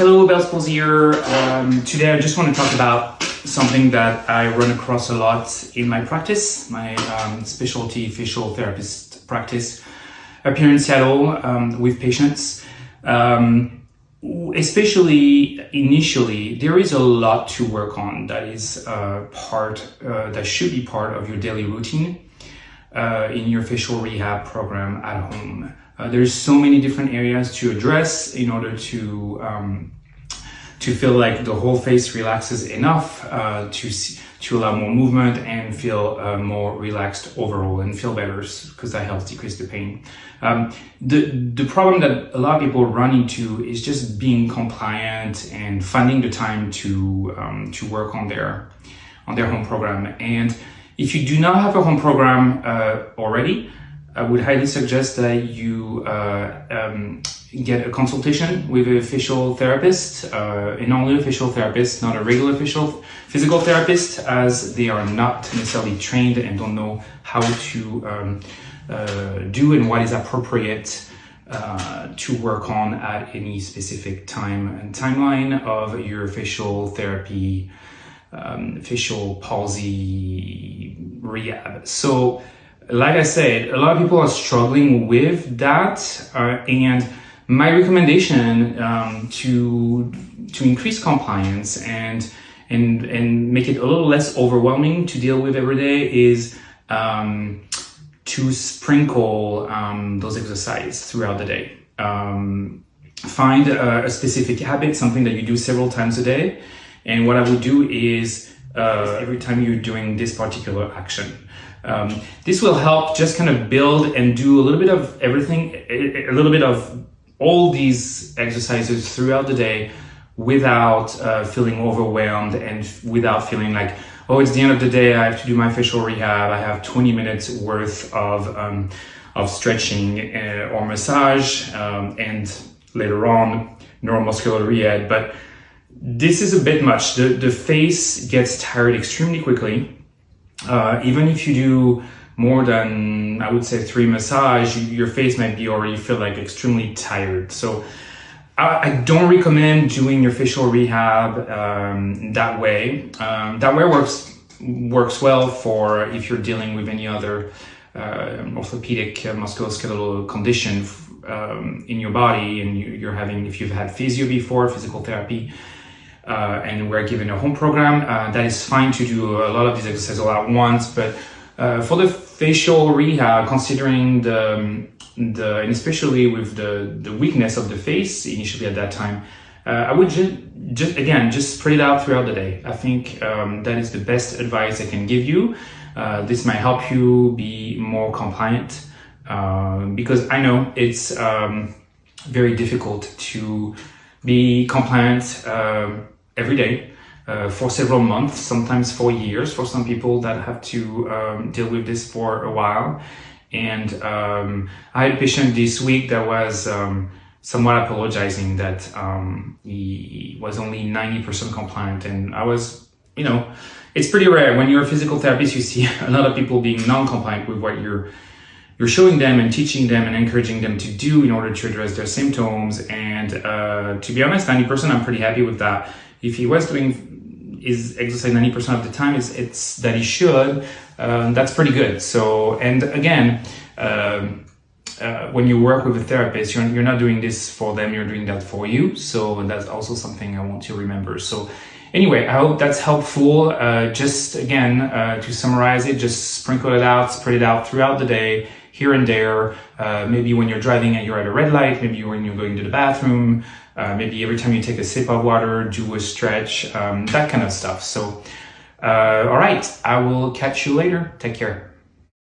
Hello, Palsy here. Today I just want to talk about something that I run across a lot in my practice, my specialty facial therapist practice up here in Seattle with patients. Especially initially, there is a lot to work on that is that should be part of your daily routine in your facial rehab program at home. There's so many different areas to address in order to feel like the whole face relaxes enough to allow more movement and feel more relaxed overall and feel better, because that helps decrease the pain. The problem that a lot of people run into is just being compliant and finding the time to work on their home program. And if you do not have a home program already, I would highly suggest that you get a consultation with a facial therapist, and only a facial therapist, not a regular physical therapist, as they are not necessarily trained and don't know how to do and what is appropriate to work on at any specific time and timeline of your facial therapy, facial palsy rehab. So, like I said, a lot of people are struggling with that, and my recommendation to increase compliance and make it a little less overwhelming to deal with every day is to sprinkle those exercises throughout the day. Find a specific habit, something that you do several times a day, and what I would do is every time you're doing this particular action. This will help just kind of build and do a little bit of everything, a little bit of all these exercises throughout the day without feeling overwhelmed and without feeling like, oh, it's the end of the day, I have to do my facial rehab, I have 20 minutes worth of stretching or massage, and later on neuromuscular rehab. But this is a bit much. The face gets tired extremely quickly. Even if you do more than, I would say, 3 massages, your face might be already feel like extremely tired. So I don't recommend doing your facial rehab that way. That way works well for if you're dealing with any other orthopedic musculoskeletal condition in your body, and you're having, if you've had physio before, physical therapy, and we're given a home program, that is fine to do a lot of these exercises all at once. But for the facial rehab, considering and especially with the weakness of the face initially at that time, I would just spread it out throughout the day. I think that is the best advice I can give you. This might help you be more compliant, because I know it's very difficult to be compliant every day for several months, sometimes for years, for some people that have to deal with this for a while. And I had a patient this week that was somewhat apologizing that he was only 90% compliant, and I was, it's pretty rare when you're a physical therapist, you see a lot of people being non-compliant with what you're showing them and teaching them and encouraging them to do in order to address their symptoms. And to be honest, 90%, I'm pretty happy with that. If he was doing his exercise 90% of the time, it's that he should, that's pretty good. So, and again, when you work with a therapist, you're not doing this for them, you're doing that for you. So that's also something I want you to remember. So anyway, I hope that's helpful. Just again, to summarize it, just sprinkle it out, spread it out throughout the day, here and there. Maybe when you're driving and you're at a red light, maybe when you're going to the bathroom, maybe every time you take a sip of water, do a stretch, that kind of stuff. So, all right, I will catch you later. Take care.